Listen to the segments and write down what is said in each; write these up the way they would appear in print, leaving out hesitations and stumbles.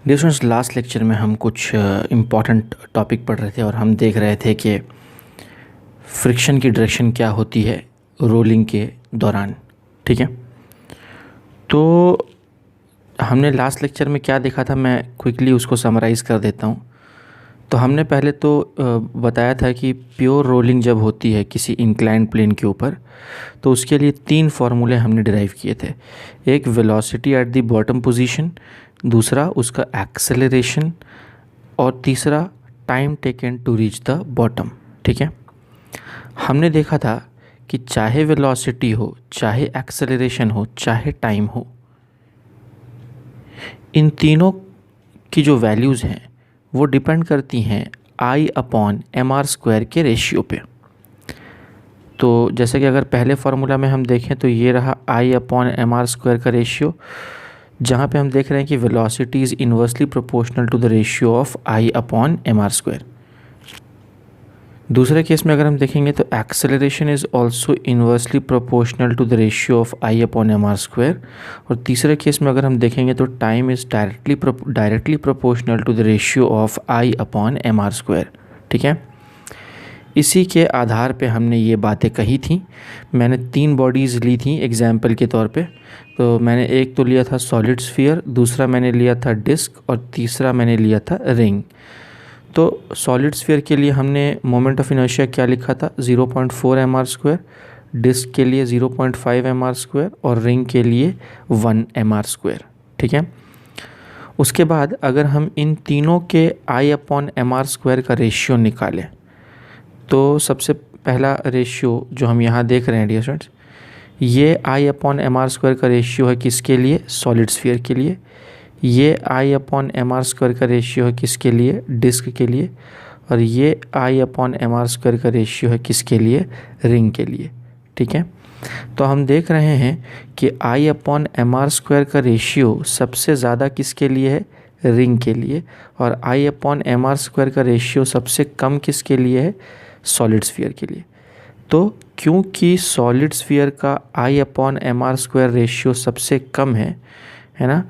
Dear students, last lecture में हम कुछ इम्पॉर्टेंट टॉपिक पढ़ रहे थे और हम देख रहे थे कि फ्रिक्शन की डायरेक्शन क्या होती है रोलिंग के दौरान। ठीक है, तो हमने लास्ट लेक्चर में क्या देखा था, मैं क्विकली उसको समराइज़ कर देता हूँ। तो हमने पहले तो बताया था कि प्योर रोलिंग जब होती है किसी इंक्लाइंड प्लेन के ऊपर, तो उसके लिए तीन फार्मूले हमने डिराइव किए थे। एक velocity at the bottom position, दूसरा उसका एक्सेलरेशन और तीसरा time taken to reach the bottom. ठीक है, हमने देखा था कि चाहे वेलोसिटी हो, चाहे एक्सेलरेशन हो, चाहे टाइम हो, इन तीनों की जो वैल्यूज़ हैं वो डिपेंड करती हैं I/mr² के रेशियो पे। तो जैसे कि अगर पहले फार्मूला में हम देखें तो ये रहा I/mr² का रेशियो, जहाँ पे हम देख रहे हैं कि velocity is inversely proportional to the ratio of I/mr²। दूसरे केस में अगर हम देखेंगे तो acceleration is also inversely proportional to the ratio of I/mr²। और तीसरे केस में अगर हम देखेंगे तो time is directly proportional to the ratio of I/mr²। ठीक है, इसी के आधार पे हमने ये बातें कही थी। मैंने तीन बॉडीज़ ली थी एग्जाम्पल के तौर पे। तो मैंने एक तो लिया था सॉलिड स्फीयर, दूसरा मैंने लिया था डिस्क और तीसरा मैंने लिया था रिंग। तो सॉलिड स्फीयर के लिए हमने मोमेंट ऑफ इनर्शिया क्या लिखा था, 0.4 mr², डिस्क के लिए 0.5 mr² और रिंग के लिए 1 mr²। ठीक है, उसके बाद अगर हम इन तीनों के I/mr² का रेशियो निकालें तो सबसे पहला रेशियो जो हम यहाँ देख रहे हैं डियर स्टूडेंट्स, ये I/mr² का रेशियो है किसके लिए, सॉलिड स्फीयर के लिए। ये I/mr² का रेशियो है किसके लिए, डिस्क के लिए। और ये I/mr² का रेशियो है किसके लिए, रिंग के लिए। ठीक है, तो हम देख रहे हैं कि I/mr² का रेशियो सबसे ज़्यादा किसके लिए है, रिंग के लिए। और I/mr² का रेशियो सबसे कम किसके लिए है, सॉलिड स्फीयर के लिए। तो क्योंकि सॉलिड स्फीयर का I/mr² रेशियो सबसे कम है ना,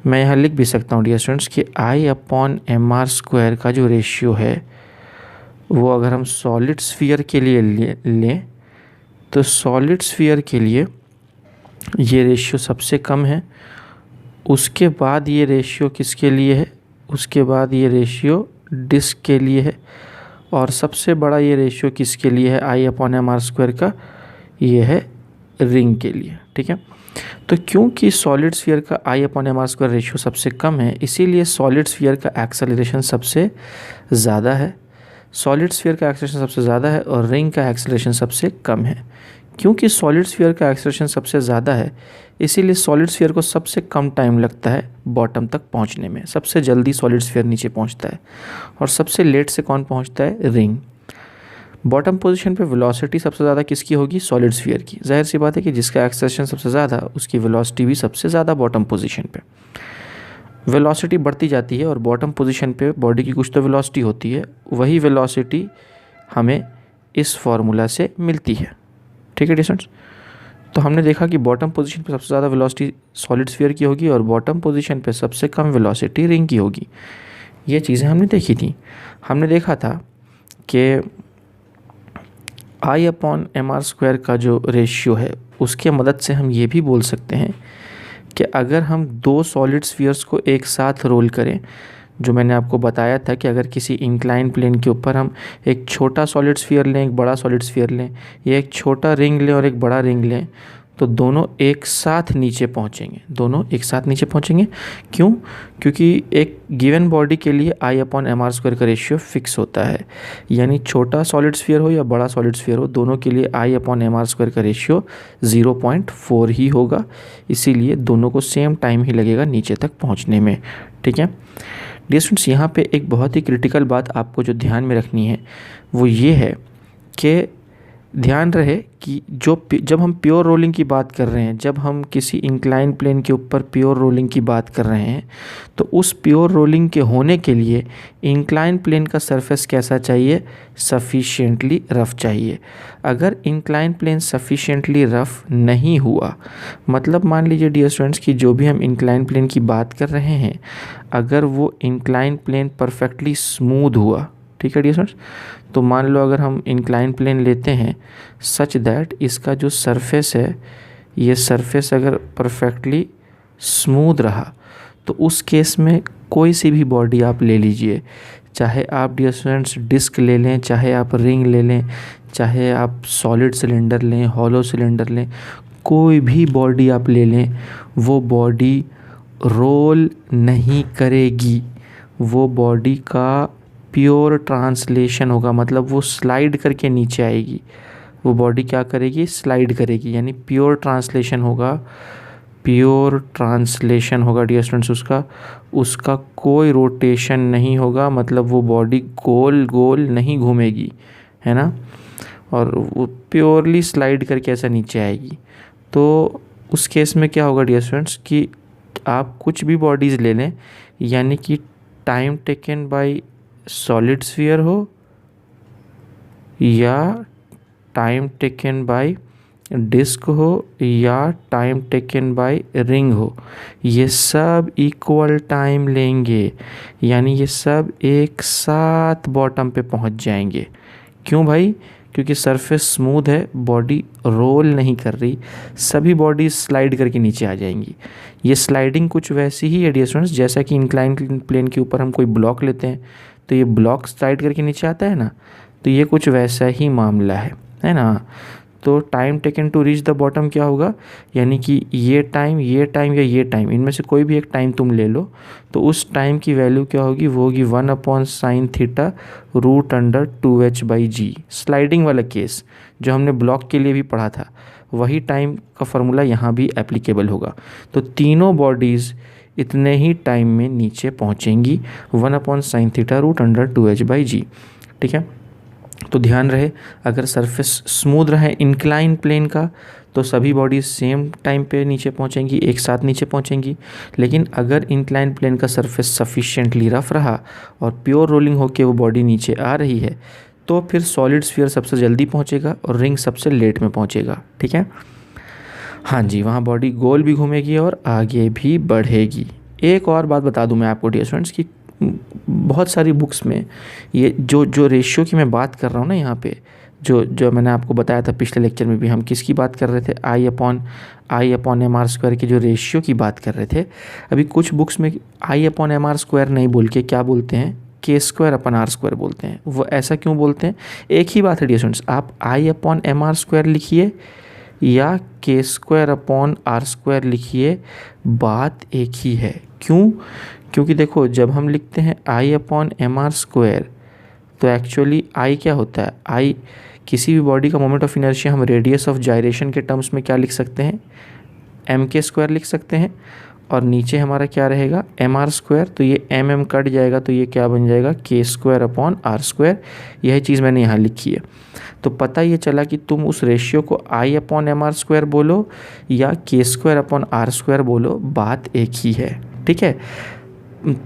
मैं यहाँ लिख भी सकता हूँ डियर स्टूडेंट्स कि I/mr² का जो रेशियो है वो अगर हम सॉलिड स्फीयर के लिए लें तो सॉलिड स्फीयर के लिए ये रेशियो सबसे कम है। उसके बाद ये रेशियो किसके लिए है, उसके बाद ये रेशियो डिस्क के लिए है। और सबसे बड़ा ये रेशियो किसके लिए है I/mr² का, ये है रिंग के लिए। ठीक है, तो क्योंकि सॉलिड स्फीयर का I/mr² रेशियो सबसे कम है, इसीलिए सॉलिड स्फीयर का एक्सेलरेशन सबसे ज़्यादा है। सॉलिड स्फीयर का एक्सेलरेशन सबसे ज़्यादा है और रिंग का एक्सेलरेशन सबसे कम है। क्योंकि सॉलिड स्फीयर का एक्सेलरेशन सबसे ज़्यादा है, इसीलिए सॉलिड स्फीयर को सबसे कम टाइम लगता है बॉटम तक पहुंचने में। सबसे जल्दी सॉलिड स्फीयर नीचे पहुंचता है और सबसे लेट से कौन पहुंचता है, रिंग। बॉटम पोजीशन पे वेलोसिटी सबसे ज़्यादा किसकी होगी, सॉलिड स्फीयर की। जाहिर सी बात है कि जिसका एक्सेलरेशन सबसे ज़्यादा उसकी वेलोसिटी भी सबसे ज़्यादा बॉटम पोजीशन पे। वेलोसिटी बढ़ती जाती है और बॉटम पोजीशन पे बॉडी की कुछ तो वेलोसिटी होती है, वही वेलोसिटी हमें इस फार्मूला से मिलती है। ठीक है डिस्टेंस, तो हमने देखा कि बॉटम पोजीशन पे सबसे ज़्यादा वेलोसिटी सॉलिड स्फीयर की होगी और बॉटम पोजीशन पे सबसे कम वेलोसिटी रिंग की होगी। ये चीज़ें हमने देखी थी। हमने देखा था कि I/mr² का जो रेशियो है उसके मदद से हम ये भी बोल सकते हैं कि अगर हम दो सॉलिड स्फीयर्स को एक साथ रोल करें, जो मैंने आपको बताया था कि अगर किसी इंक्लाइन प्लेन के ऊपर हम एक छोटा सॉलिड स्फीयर लें, एक बड़ा सॉलिड स्फीयर लें, या एक छोटा रिंग लें और एक बड़ा रिंग लें, तो दोनों एक साथ नीचे पहुंचेंगे। दोनों एक साथ नीचे पहुंचेंगे क्यों, क्योंकि एक गिवन बॉडी के लिए I/mr² का रेशियो फिक्स होता है। यानी छोटा सॉलिड स्फीयर हो या बड़ा सॉलिड स्फीयर हो, दोनों के लिए I/mr² का रेशियो 0.4 ही होगा। इसीलिए दोनों को सेम टाइम ही लगेगा नीचे तक पहुँचने में। ठीक है डियर स्टूडेंट्स, यहाँ पे एक बहुत ही क्रिटिकल बात आपको जो ध्यान में रखनी है वो ये है कि ध्यान रहे कि जब हम प्योर रोलिंग की बात कर रहे हैं, जब हम किसी इंक्लाइन प्लेन के ऊपर प्योर रोलिंग की बात कर रहे हैं, तो उस प्योर रोलिंग के होने के लिए इंक्लाइन प्लेन का सरफेस कैसा चाहिए? सफिशिएंटली रफ़ चाहिए। अगर इंक्लाइन प्लेन सफिशिएंटली रफ़ नहीं हुआ, मतलब मान लीजिए डियर स्टूडेंट्स कि जो भी हम इंक्लाइन प्लेन की बात कर रहे हैं, अगर वो इंक्लाइन प्लेन परफेक्टली स्मूथ हुआ, ठीक है डियर स्टूडेंट्स, तो मान लो अगर हम इंक्लाइन प्लेन लेते हैं सच दैट इसका जो सरफेस है, ये सरफेस अगर परफेक्टली स्मूथ रहा, तो उस केस में कोई सी भी बॉडी आप ले लीजिए, चाहे आप डियर स्टूडेंट्स डिस्क ले लें, चाहे आप रिंग ले लें, चाहे आप सॉलिड सिलेंडर लें, हॉलो सिलेंडर लें, कोई भी बॉडी आप ले लें, वो बॉडी रोल नहीं करेगी। वो बॉडी का प्योर ट्रांसलेशन होगा, मतलब वो स्लाइड करके नीचे आएगी। वो बॉडी क्या करेगी? स्लाइड करेगी, यानी प्योर ट्रांसलेशन होगा। प्योर ट्रांसलेशन होगा डियर स्टूडेंट्स उसका कोई रोटेशन नहीं होगा, मतलब वो बॉडी गोल गोल नहीं घूमेगी, है ना, और वो प्योरली स्लाइड करके ऐसा नीचे आएगी। तो उस केस में क्या होगा डियर स्टूडेंट्स कि आप कुछ भी बॉडीज़ ले लें, यानी कि time taken by solid sphere हो या टाइम टेकन बाय डिस्क हो या टाइम टेकन बाय रिंग हो, ये सब इक्वल टाइम लेंगे, यानी ये सब एक साथ बॉटम पे पहुंच जाएंगे। क्यों भाई? क्योंकि सरफेस स्मूथ है, बॉडी रोल नहीं कर रही, सभी बॉडी स्लाइड करके नीचे आ जाएंगी। ये स्लाइडिंग कुछ वैसी ही है डियर स्टूडेंट्स, जैसा कि इंक्लाइन प्लेन के ऊपर हम कोई ब्लॉक लेते हैं तो ये ब्लॉक स्लाइड करके नीचे आता है ना, तो ये कुछ वैसा ही मामला है ना। तो time taken to reach the bottom क्या होगा, यानी कि ये टाइम या ये टाइम, इनमें से कोई भी एक टाइम तुम ले लो, तो उस टाइम की वैल्यू क्या होगी? वो होगी 1/sin θ √2h/g। स्लाइडिंग वाला केस जो हमने ब्लॉक के लिए भी पढ़ा था, वही टाइम का फॉर्मूला यहाँ भी एप्लीकेबल होगा। तो तीनों बॉडीज़ इतने ही टाइम में नीचे पहुँचेंगी, 1/sin θ √2h/g, ठीक है। तो ध्यान रहे, अगर सरफेस स्मूथ रहे इंक्लाइन प्लेन का, तो सभी बॉडीज सेम टाइम पे नीचे पहुंचेंगी, एक साथ नीचे पहुंचेंगी। लेकिन अगर इंक्लाइन प्लेन का सरफेस सफिशिएंटली रफ रहा और प्योर रोलिंग होके वो बॉडी नीचे आ रही है, तो फिर सॉलिड स्फीयर सबसे जल्दी पहुंचेगा और रिंग सबसे लेट में पहुंचेगा, ठीक है। हाँ जी, वहाँ बॉडी गोल भी घूमेगी और आगे भी बढ़ेगी। एक और बात बता दूँ मैं आपको डियर स्टूडेंट्स कि बहुत सारी बुक्स में ये जो रेशियो की मैं बात कर रहा हूँ ना, यहाँ पे जो मैंने आपको बताया था पिछले लेक्चर में भी, हम किसकी बात कर रहे थे? I/m r² के जो रेशियो की बात कर रहे थे। अभी कुछ बुक्स में I/m r² नहीं बोल के क्या बोलते हैं? K² बोलते हैं। वो ऐसा क्यों बोलते हैं? एक ही बात है डियर स्टूडेंट्स, आप I/m r² लिखिए या K² लिखिए, बात एक ही है। क्यों? क्योंकि देखो, जब हम लिखते हैं I/m r², तो एक्चुअली I क्या होता है? I किसी भी बॉडी का मोमेंट ऑफ इनर्शिया हम रेडियस ऑफ जायरेशन के टर्म्स में क्या लिख सकते हैं? mk² लिख सकते हैं, और नीचे हमारा क्या रहेगा? mr²। तो ये mm कट जाएगा, तो ये क्या बन जाएगा? K²/r²। यही चीज़ मैंने यहाँ लिखी है। तो पता ये चला कि तुम उस रेशियो को I/m r² बोलो या K²/r² बोलो, बात एक ही है, ठीक है।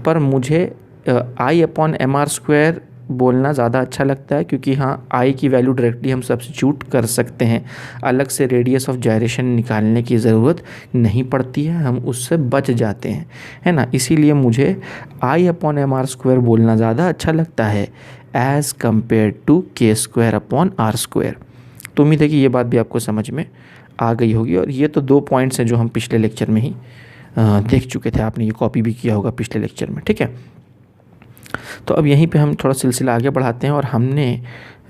पर मुझे I/m r² बोलना ज़्यादा अच्छा लगता है, क्योंकि हाँ, I की वैल्यू डायरेक्टली हम सब्स्टिट्यूट कर सकते हैं, अलग से रेडियस ऑफ जायरेशन निकालने की ज़रूरत नहीं पड़ती है, हम उससे बच जाते हैं, है ना। इसीलिए मुझे I/m r² बोलना ज़्यादा अच्छा लगता है एज़ कम्पेयर टू K²/r²। तो उम्मीद है कि ये बात भी आपको समझ में आ गई होगी। और ये तो 2 पॉइंट्स हैं जो हम पिछले लेक्चर में ही देख चुके थे, आपने ये कॉपी भी किया होगा पिछले लेक्चर में, ठीक है। तो अब यहीं पे हम थोड़ा सिलसिला आगे बढ़ाते हैं, और हमने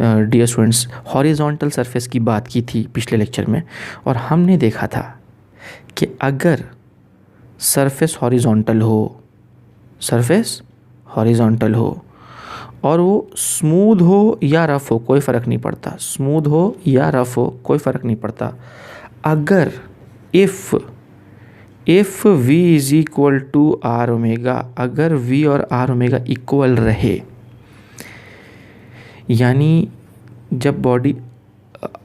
डियर स्टूडेंट्स हॉरिजॉन्टल सरफेस की बात की थी पिछले लेक्चर में, और हमने देखा था कि अगर सरफेस हॉरिजॉन्टल हो और वो स्मूथ हो या रफ हो, कोई फ़र्क नहीं पड़ता, स्मूथ हो या रफ हो कोई फ़र्क नहीं पड़ता, अगर if v is equal to r omega, अगर v और r ओमेगा इक्वल रहे, यानी जब बॉडी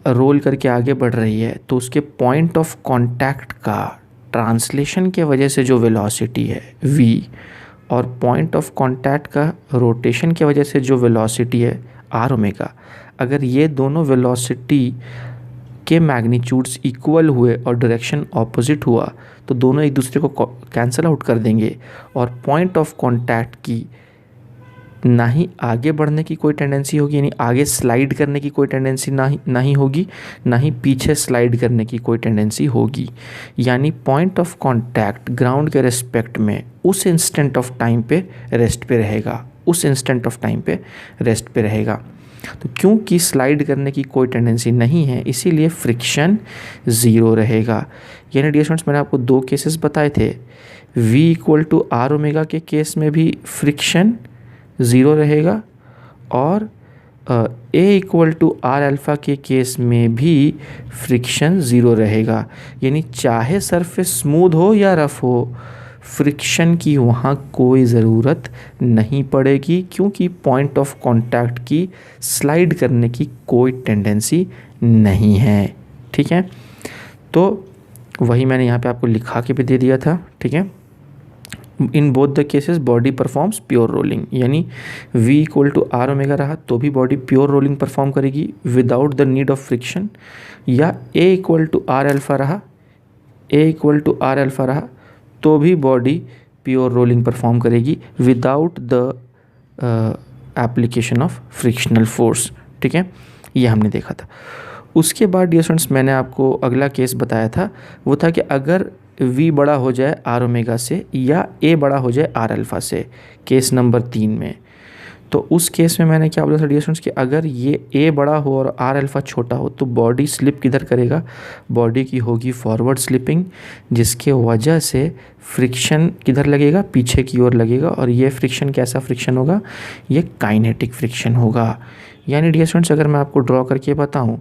रोल करके आगे बढ़ रही है तो उसके पॉइंट ऑफ कांटेक्ट का ट्रांसलेशन के वजह से जो वेलोसिटी है v और पॉइंट ऑफ कांटेक्ट का रोटेशन के वजह से जो वेलोसिटी है आर ओमेगा, अगर ये दोनों वेलोसिटी के मैग्नीट्यूड्स इक्वल हुए और डायरेक्शन ऑपोजिट हुआ तो दोनों एक दूसरे को कैंसिल आउट कर देंगे और पॉइंट ऑफ कांटेक्ट की ना ही आगे बढ़ने की कोई टेंडेंसी होगी, यानी आगे स्लाइड करने की कोई टेंडेंसी ना ही होगी, ना ही पीछे स्लाइड करने की कोई टेंडेंसी होगी। यानी पॉइंट ऑफ कांटेक्ट ग्राउंड के रिस्पेक्ट में उस इंस्टेंट ऑफ टाइम पे रेस्ट पे रहेगा, उस इंस्टेंट ऑफ टाइम पे रेस्ट पे रहेगा। तो क्योंकि स्लाइड करने की कोई टेंडेंसी नहीं है इसीलिए फ्रिक्शन ज़ीरो रहेगा। यानी डियर स्टूडेंट्स, मैंने आपको दो केसेस बताए थे, v equal to R omega के केस में भी फ्रिक्शन ज़ीरो रहेगा और a equal to R alpha के केस में भी फ्रिक्शन ज़ीरो रहेगा। यानी चाहे सरफेस स्मूथ हो या रफ़ हो, फ्रिक्शन की वहाँ कोई ज़रूरत नहीं पड़ेगी क्योंकि पॉइंट ऑफ कांटेक्ट की स्लाइड करने की कोई टेंडेंसी नहीं है। ठीक है, तो वही मैंने यहाँ पे आपको लिखा के भी दे दिया था। ठीक है, in both the cases body performs pure rolling, यानी v equal to R omega रहा तो भी बॉडी प्योर रोलिंग परफॉर्म करेगी without the need of friction, या a equal to R alpha रहा, a equal to R alpha रहा तो भी बॉडी प्योर रोलिंग परफॉर्म करेगी without the application of frictional force. ठीक है, ये हमने देखा था। उसके बाद डियर स्टूडेंट्स मैंने आपको अगला केस बताया था, वो था कि अगर v बड़ा हो जाए आर ओमेगा से या a बड़ा हो जाए आर अल्फ़ा से, केस नंबर 3 में, तो उस केस में मैंने क्या बोला था डियर स्टूडेंट्स कि अगर ये a बड़ा हो और आर अल्फ़ा छोटा हो तो बॉडी स्लिप किधर करेगा, बॉडी की होगी फॉरवर्ड स्लिपिंग, जिसके वजह से फ्रिक्शन किधर लगेगा, पीछे की ओर लगेगा। और ये फ्रिक्शन कैसा फ्रिक्शन होगा, ये काइनेटिक फ्रिक्शन होगा। यानी डियर स्टूडेंट्स अगर मैं आपको ड्रॉ करके बताऊँ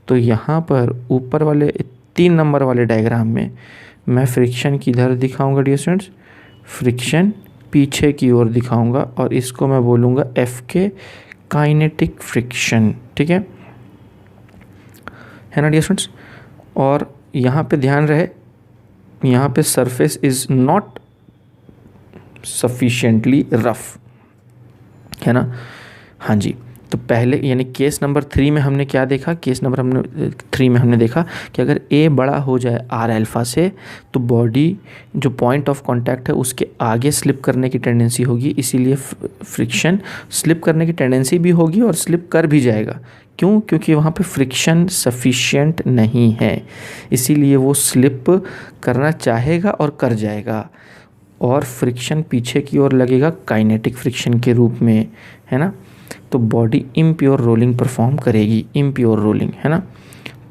तो यहाँ पर ऊपर वाले 3 नंबर वाले डायग्राम में मैं फ्रिक्शन किधर दिखाऊंगा डियर स्टूडेंट्स, फ्रिक्शन पीछे की ओर दिखाऊंगा और इसको मैं बोलूँगा एफ के काइनेटिक फ्रिक्शन। ठीक है ना डियर स्टूडेंट्स। और यहाँ पे ध्यान रहे, यहाँ पे surface is not sufficiently rough, है ना। हाँ जी, तो पहले यानी केस नंबर 3 में हमने क्या देखा, केस नंबर 3 में हमने देखा कि अगर a बड़ा हो जाए आर अल्फ़ा से तो बॉडी जो पॉइंट ऑफ कांटेक्ट है उसके आगे स्लिप करने की टेंडेंसी होगी, इसीलिए फ्रिक्शन स्लिप करने की टेंडेंसी भी होगी और स्लिप कर भी जाएगा। क्यों, क्योंकि वहाँ पे फ्रिक्शन सफिशिएंट नहीं है, इसीलिए वो स्लिप करना चाहेगा और कर जाएगा। और फ्रिक्शन पीछे की ओर लगेगा काइनेटिक फ्रिक्शन के रूप में, है ना। तो बॉडी इम्प्योर रोलिंग परफॉर्म करेगी, इम्प्योर रोलिंग, है ना।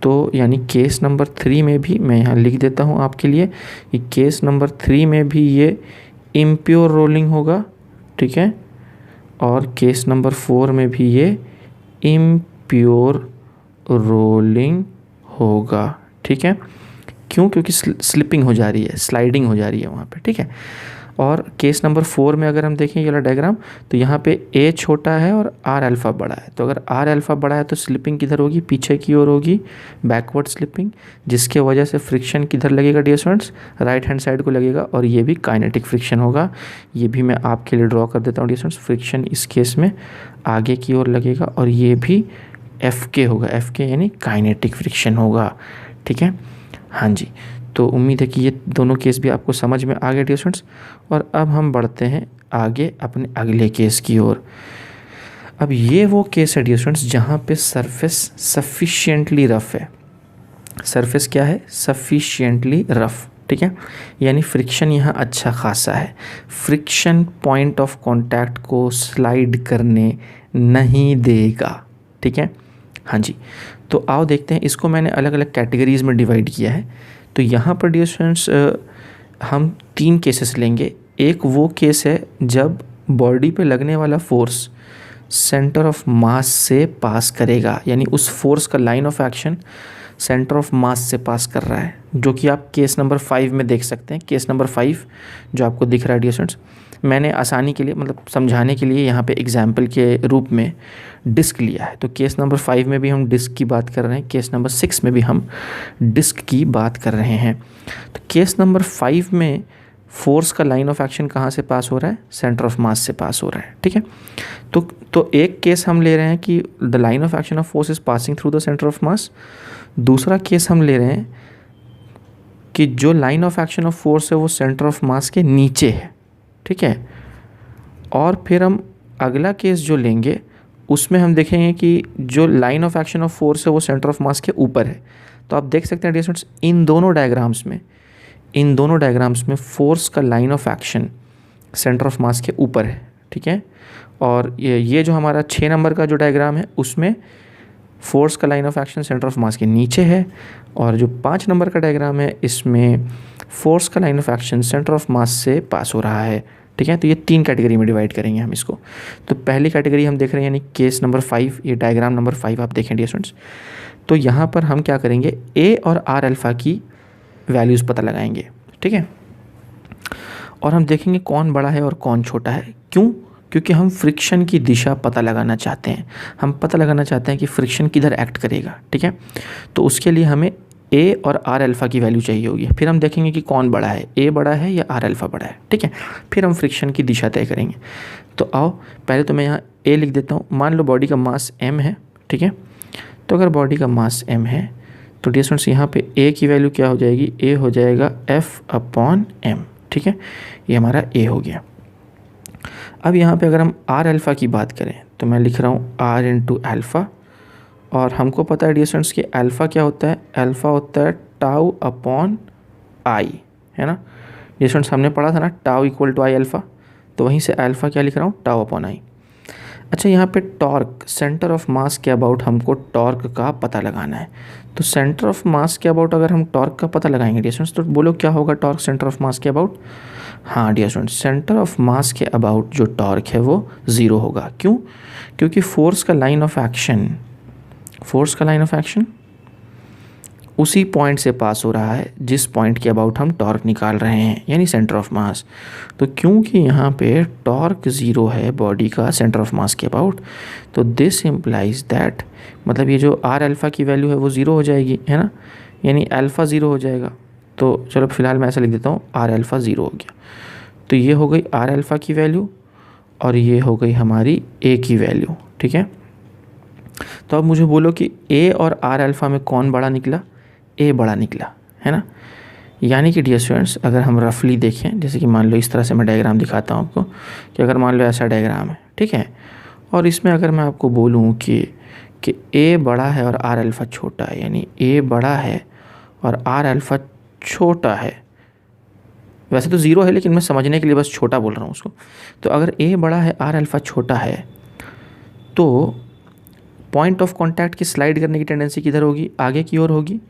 तो यानी केस नंबर 3 में भी मैं यहाँ लिख देता हूँ आपके लिए कि केस नंबर 3 में भी ये इम्प्योर रोलिंग होगा। ठीक है, और केस नंबर 4 में भी ये इम्प्योर रोलिंग होगा। ठीक है, क्यों, क्योंकि स्लिपिंग हो जा रही है, स्लाइडिंग हो जा रही है वहाँ पे। ठीक है, और केस नंबर 4 में अगर हम देखें ये वाला डायग्राम तो यहाँ पे a छोटा है और r अल्फ़ा बड़ा है। तो अगर r अल्फ़ा बड़ा है तो स्लिपिंग किधर होगी, पीछे की ओर होगी, बैकवर्ड स्लिपिंग, जिसके वजह से फ्रिक्शन किधर लगेगा dear students, right hand side को लगेगा और ये भी काइनेटिक फ्रिक्शन होगा। ये भी मैं आपके लिए ड्रॉ कर देता हूँ डियर स्टूडेंट्स। फ्रिक्शन इस केस में आगे की ओर लगेगा और ये भी एफ के होगा, एफ के यानी काइनेटिक फ्रिक्शन होगा। ठीक है, हाँ जी, तो उम्मीद है कि ये दोनों केस भी आपको समझ में आ गए डियर स्टूडेंट्स। और अब हम बढ़ते हैं आगे अपने अगले केस की ओर। अब ये वो केस है डियर स्टूडेंट्स जहाँ पे सरफेस सफिशिएंटली रफ है। सरफेस क्या है, सफिशिएंटली रफ। ठीक है, यानी फ्रिक्शन यहाँ अच्छा खासा है, फ्रिक्शन पॉइंट ऑफ कांटेक्ट को स्लाइड करने नहीं देगा। ठीक है, हाँ जी, तो आओ देखते हैं। इसको मैंने अलग अलग कैटेगरीज़ में डिवाइड किया है। तो यहाँ पर डियर स्टूडेंट्स हम 3 केसेस लेंगे। एक वो केस है जब बॉडी पे लगने वाला फोर्स सेंटर ऑफ मास से पास करेगा, यानी उस फोर्स का line of action centre of मास से पास कर रहा है, जो कि आप केस नंबर 5 में देख सकते हैं। केस नंबर 5 जो आपको दिख रहा है डियर स्टूडेंट्स, मैंने आसानी के लिए मतलब समझाने के लिए यहाँ पे एग्जाम्पल के रूप में डिस्क लिया है। तो केस नंबर 5 में भी हम डिस्क की बात कर रहे हैं, केस नंबर 6 में भी हम डिस्क की बात कर रहे हैं। तो केस नंबर 5 में फोर्स का लाइन ऑफ एक्शन कहाँ से पास हो रहा है? सेंटर ऑफ मास से पास हो रहा है, ठीक है। तो एक केस हम ले रहे हैं कि the line of action of force is passing through the centre of मास। दूसरा केस हम ले रहे हैं कि जो line of action of force है वो सेंटर ऑफ मास के नीचे है, ठीक है। और फिर हम अगला केस जो लेंगे उसमें हम देखेंगे कि जो line of action of force है वो सेंटर ऑफ मास के ऊपर है। तो आप देख सकते हैं डियर स्टूडेंट्स, इन दोनों डायग्राम्स में फोर्स का line of action centre of mass के ऊपर है, ठीक है। और ये जो हमारा 6 नंबर का जो डायग्राम है उसमें फोर्स का line of action centre of mass के नीचे है, और जो 5 नंबर का डायग्राम है इसमें फोर्स का line of action centre of मास से पास हो रहा है, ठीक है। तो ये 3 कैटेगरी में डिवाइड करेंगे हम इसको। तो पहली कैटेगरी हम देख रहे हैं यानी केस नंबर 5, ये डायग्राम नंबर 5 आप देखें डियर स्टूडेंट्स। तो यहाँ पर हम क्या करेंगे, ए और आर अल्फ़ा की वैल्यूज़ पता लगाएंगे, ठीक है। और हम देखेंगे कौन बड़ा है और कौन छोटा है। क्यों? क्योंकि हम फ्रिक्शन की दिशा पता लगाना चाहते हैं। हम पता लगाना चाहते हैं कि फ्रिक्शन किधर एक्ट करेगा, ठीक है। तो उसके लिए हमें ए और आर अल्फ़ा की वैल्यू चाहिए होगी। फिर हम देखेंगे कि कौन बड़ा है, ए बड़ा है या आर अल्फ़ा बड़ा है, ठीक है। फिर हम फ्रिक्शन की दिशा तय करेंगे। तो आओ पहले तो मैं यहाँ ए लिख देता हूँ। मान लो बॉडी का मास m है, ठीक है। तो अगर बॉडी का मास m है तो डियर स्टूडेंट्स यहाँ पे ए की वैल्यू क्या हो जाएगी, ए हो जाएगा F/m, ठीक है। ये हमारा ए हो गया। अब यहाँ पे अगर हम आर अल्फ़ा की बात करें तो मैं लिख रहा हूँ r इंटू अल्फ़ा, और हमको पता है डियर स्टूडेंट्स कि अल्फ़ा क्या होता है, अल्फ़ा होता है टाउ अपॉन आई, है ना डियर स्टूडेंट्स। हमने पढ़ा था ना tau equal to I alpha, तो वहीं से अल्फ़ा क्या लिख रहा हूँ, टाउ अपॉन आई। अच्छा, यहाँ पे टॉर्क सेंटर ऑफ मास के अबाउट हमको टॉर्क का पता लगाना है। तो सेंटर ऑफ मास के अबाउट अगर हम टॉर्क का पता लगाएंगे डियर स्टूडेंट्स, तो बोलो क्या होगा टॉर्क सेंटर ऑफ मास के अबाउट। हाँ dear students, centre of mass के अबाउट जो टॉर्क है वो 0 होगा। क्यों? क्योंकि फोर्स का लाइन ऑफ एक्शन उसी पॉइंट से पास हो रहा है जिस पॉइंट के अबाउट हम टॉर्क निकाल रहे हैं, यानी सेंटर ऑफ मास। तो क्योंकि यहाँ पे टॉर्क 0 है बॉडी का सेंटर ऑफ मास के अबाउट, तो दिस इम्प्लाइज दैट, मतलब ये जो आर अल्फ़ा की वैल्यू है वो 0 हो जाएगी, है ना, यानी अल्फ़ा 0 हो जाएगा। तो चलो फिलहाल मैं ऐसा लिख देता हूँ, आर अल्फ़ा 0 हो गया। तो ये हो गई आर अल्फ़ा की वैल्यू और ये हो गई हमारी ए की वैल्यू, ठीक है। तो अब मुझे बोलो कि ए और आर अल्फ़ा में कौन बड़ा निकला, ए बड़ा निकला, है ना। यानी कि डियर स्टूडेंट्स अगर हम रफली देखें, जैसे कि मान लो इस तरह से मैं डायग्राम दिखाता हूँ आपको, कि अगर मान लो ऐसा डायग्राम है, ठीक है, और इसमें अगर मैं आपको बोलूँ कि ए बड़ा है और आर अल्फ़ा छोटा है, यानी ए बड़ा है और आर अल्फ़ा छोटा है, वैसे तो 0 है लेकिन मैं समझने के लिए बस छोटा बोल रहा हूँ उसको। तो अगर ए बड़ा है आर अल्फ़ा छोटा है तो पॉइंट ऑफ कॉन्टैक्ट की स्लाइड करने की टेंडेंसी किधर होगी, आगे की ओर होगी।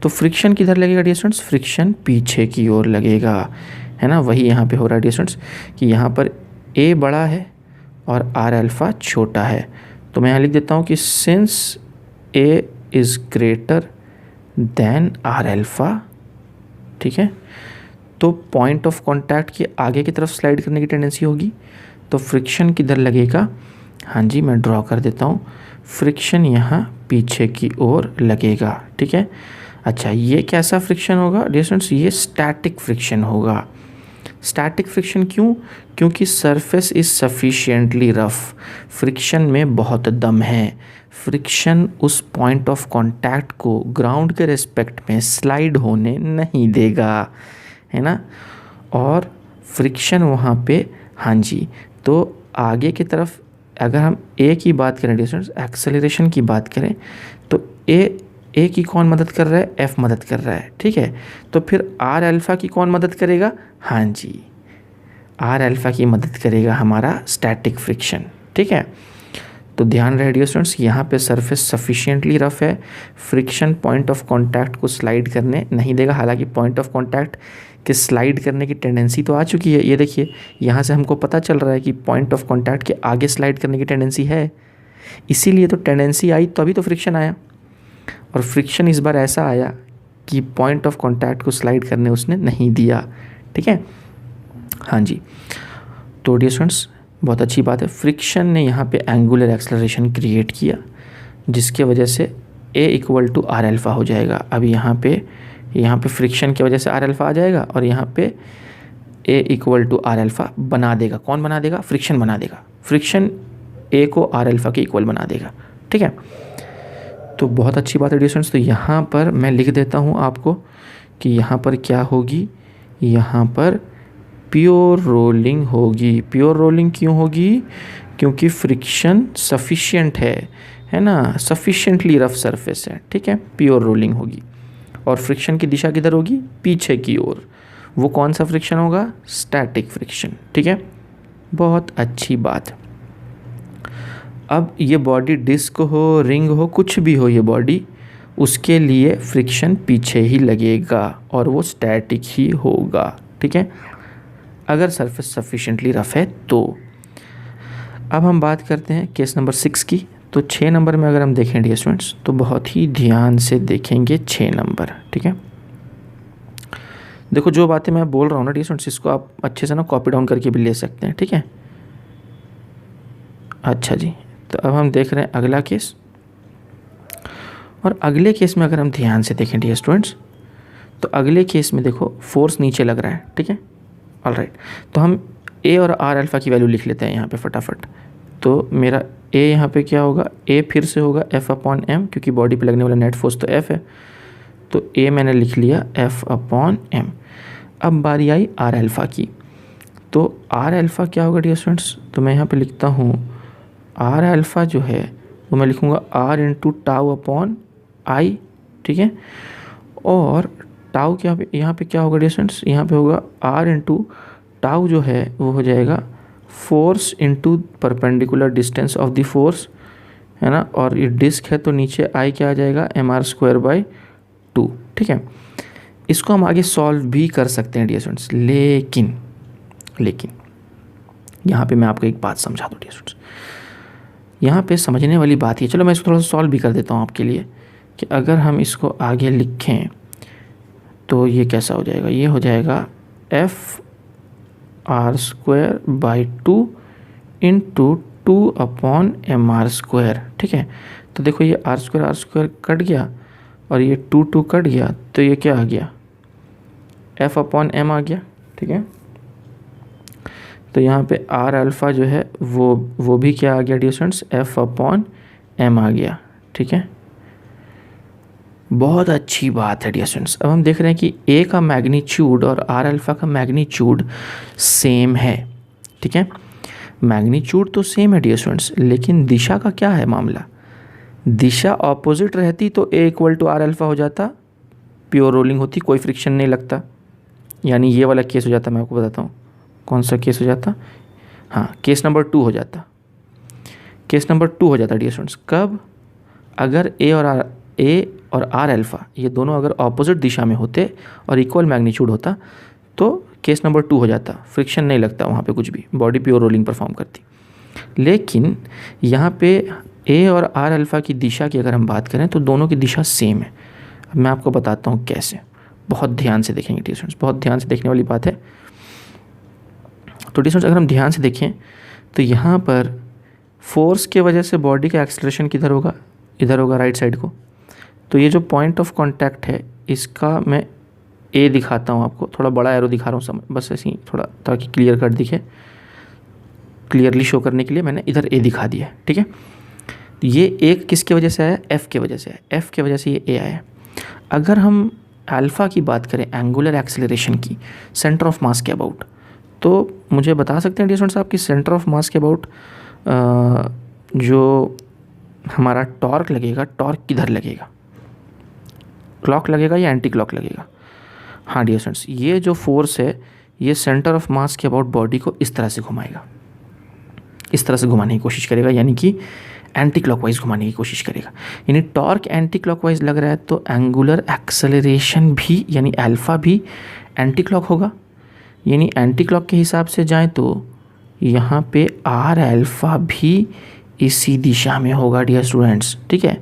तो फ्रिक्शन किधर लगेगा डियर स्टूडेंट्स, फ्रिक्शन पीछे की ओर लगेगा, है ना। वही यहाँ पे हो रहा है डियर स्टूडेंट्स कि यहाँ पर ए बड़ा है और आर अल्फ़ा छोटा है। तो मैं यहाँ लिख देता हूँ कि since A is greater than R alpha, ठीक है, तो पॉइंट ऑफ कॉन्टैक्ट की आगे की तरफ स्लाइड करने की टेंडेंसी होगी। तो फ्रिक्शन किधर लगेगा, हाँ जी मैं ड्रॉ कर देता हूँ, फ्रिक्शन यहाँ पीछे की ओर लगेगा, ठीक है। अच्छा, ये कैसा फ्रिक्शन होगा डियर स्टूडेंट्स, ये स्टैटिक फ्रिक्शन होगा। स्टैटिक फ्रिक्शन क्यों? क्योंकि surface is sufficiently rough, friction में बहुत दम है। फ्रिक्शन उस पॉइंट ऑफ कांटेक्ट को ग्राउंड के रिस्पेक्ट में स्लाइड होने नहीं देगा, है ना। और फ्रिक्शन वहाँ पे, हाँ जी, तो आगे की तरफ अगर हम ए की बात करें डियर स्टूडेंट्स, एक्सेलरेशन की बात करें, तो ए की कौन मदद कर रहा है, एफ मदद कर रहा है, ठीक है। तो फिर आर अल्फ़ा की कौन मदद करेगा, हाँ जी, आर अल्फ़ा की मदद करेगा हमारा स्टैटिक फ्रिक्शन, ठीक है। तो ध्यान रहे डियर स्टूडेंट्स, यहाँ पे सरफेस सफिशिएंटली रफ है, फ्रिक्शन पॉइंट ऑफ कांटेक्ट को स्लाइड करने नहीं देगा। हालांकि पॉइंट ऑफ कांटेक्ट के स्लाइड करने की टेंडेंसी तो आ चुकी है, ये देखिए यहाँ से हमको पता चल रहा है कि पॉइंट ऑफ कांटेक्ट के आगे स्लाइड करने की टेंडेंसी है, इसीलिए तो टेंडेंसी आई तो अभी तो फ्रिक्शन आया। और फ्रिक्शन इस बार ऐसा आया कि पॉइंट ऑफ कांटेक्ट को स्लाइड करने उसने नहीं दिया, ठीक है। हाँ जी, तो डियर स्टूडेंट्स बहुत अच्छी बात है, फ्रिक्शन ने यहाँ पे एंगुलर एक्सेलरेशन क्रिएट किया जिसके वजह से A equal to R alpha हो जाएगा। अब यहाँ पे फ्रिक्शन की वजह से आर अल्फ़ा आ जाएगा और यहाँ पे A equal to R alpha बना देगा। कौन बना देगा? फ्रिक्शन बना देगा। फ्रिक्शन A को आर अल्फ़ा के इक्वल बना देगा, ठीक है। तो बहुत अच्छी बात है डियर स्टूडेंट्स। तो यहाँ पर मैं लिख देता हूँ आपको कि यहाँ पर क्या होगी, यहाँ पर प्योर रोलिंग होगी। प्योर रोलिंग क्यों होगी? क्योंकि फ्रिक्शन सफिशिएंट है ना, सफिशिएंटली रफ सरफेस है, ठीक है। प्योर रोलिंग होगी और फ्रिक्शन की दिशा किधर होगी? पीछे की ओर। वो कौन सा फ्रिक्शन होगा? स्टैटिक फ्रिक्शन, ठीक है। बहुत अच्छी बात। अब ये बॉडी डिस्क हो, रिंग हो, कुछ भी हो ये बॉडी, उसके लिए फ्रिक्शन पीछे ही लगेगा और वो स्टैटिक ही होगा, ठीक है, अगर सरफेस सफिशिएंटली रफ है तो। अब हम बात करते हैं केस नंबर 6 की। तो 6 नंबर में अगर हम देखें डियर स्टूडेंट्स तो बहुत ही ध्यान से देखेंगे 6 नंबर, ठीक है। देखो जो बातें मैं बोल रहा हूँ ना डियर स्टूडेंट्स, इसको आप अच्छे से ना कॉपी डाउन करके भी ले सकते हैं, ठीक है। अच्छा जी, तो अब हम देख रहे हैं अगला केस। और अगले केस में अगर हम ध्यान से देखें डियर स्टूडेंट्स तो अगले केस में देखो फोर्स नीचे लग रहा है, ठीक है। ऑलराइट, तो हम A और आर अल्फ़ा की वैल्यू लिख लेते हैं यहाँ पे फटाफट। तो मेरा A यहाँ पे क्या होगा? A फिर से होगा F/m, क्योंकि बॉडी पे लगने वाला नेट फोर्स तो F है, तो A मैंने लिख लिया F/m। अब बारी आई आर अल्फ़ा की। तो आर अल्फ़ा क्या होगा डियर स्टूडेंट्स? तो मैं यहाँ पे लिखता हूँ आर अल्फ़ा जो है वो मैं लिखूँगा R इंटू τ/I, ठीक है। और टाउ क्या यहाँ पे क्या होगा डियर स्टूडेंट्स? यहाँ पे होगा R इंटू टाउ जो है वो हो जाएगा force into perpendicular distance of the force, है ना। और ये डिस्क है तो नीचे I क्या आ जाएगा? mr²/2, ठीक है। इसको हम आगे सॉल्व भी कर सकते हैं डियर स्टूडेंट्स, लेकिन यहाँ पे मैं आपको एक बात समझा दूँ डियर स्टूडेंट्स। यहाँ पे समझने वाली बात है, चलो मैं इसको थोड़ा सा सॉल्व भी कर देता हूँ आपके लिए, कि अगर हम इसको आगे लिखें तो ये कैसा हो जाएगा? ये हो जाएगा Fr²/2 इंटू 2/mr², ठीक है। तो देखो ये r² कट गया और ये 2 कट गया, तो ये क्या आ गया? F/m आ गया, ठीक है। तो यहाँ पे आर अल्फ़ा जो है वो भी क्या आ गया डियर स्टूडेंट्स? F/m आ गया, ठीक है। बहुत अच्छी बात है डियर स्टूडेंट्स। अब हम देख रहे हैं कि A का मैग्नीट्यूड और आर अल्फ़ा का मैग्नीट्यूड सेम है, ठीक है। मैग्नीट्यूड तो सेम है डियर स्टूडेंट्स, लेकिन दिशा का क्या है मामला? दिशा ऑपोजिट रहती तो A equal to R alpha हो जाता, प्योर रोलिंग होती, कोई फ्रिक्शन नहीं लगता, यानी ये वाला केस हो जाता। मैं आपको बताता हूँ कौन सा केस हो जाता। हाँ, केस नंबर 2 हो जाता। केस नंबर 2 हो जाता डियर स्टूडेंट्स। कब? अगर A और आर अल्फ़ा ये दोनों अगर ऑपोजिट दिशा में होते और इक्वल मैग्नीट्यूड होता तो केस नंबर 2 हो जाता, फ्रिक्शन नहीं लगता वहाँ पे कुछ भी, बॉडी प्योर रोलिंग परफॉर्म करती। लेकिन यहाँ पे A और आर अल्फ़ा की दिशा की अगर हम बात करें तो दोनों की दिशा सेम है। अब मैं आपको बताता हूँ कैसे, बहुत ध्यान से देखेंगे डियर स्टूडेंट्स, बहुत ध्यान से देखने वाली बात है। तो डियर स्टूडेंट्स अगर हम ध्यान से देखें तो यहाँ पर फोर्स के वजह से बॉडी का एक्सेलरेशन किधर होगा? इधर होगा, राइट साइड को। तो ये जो पॉइंट ऑफ कांटेक्ट है इसका मैं A दिखाता हूँ आपको, थोड़ा बड़ा एरो दिखा रहा हूँ बस ऐसे ही थोड़ा, ताकि क्लियर कट दिखे, क्लियरली शो करने के लिए मैंने इधर A दिखा दिया, ठीक है। ये एक किसके वजह से आया? F के वजह से आया, F के वजह से ये A आया। अगर हम अल्फ़ा की बात करें, एंगुलर एक्सेलरेशन की, सेंटर ऑफ मास के अबाउट, तो मुझे बता सकते हैं डियर स्टूडेंट्स आप कि सेंटर ऑफ मास के अबाउट जो हमारा टॉर्क लगेगा, टॉर्क किधर लगेगा? क्लॉक लगेगा या एंटी क्लॉक लगेगा? हाँ डियर स्टूडेंट्स, ये जो फोर्स है ये सेंटर ऑफ मास के अबाउट बॉडी को इस तरह से घुमाएगा, इस तरह से घुमाने की कोशिश करेगा, यानी कि एंटी क्लॉकवाइज घुमाने की कोशिश करेगा। यानी टॉर्क एंटी क्लॉकवाइज लग रहा है तो एंगुलर एक्सेलरेशन भी यानी अल्फ़ा भी एंटी क्लॉक होगा। यानी एंटी क्लॉक के हिसाब से जाएं तो यहाँ पे आर अल्फ़ा भी इसी दिशा में होगा डियर स्टूडेंट्स, ठीक है।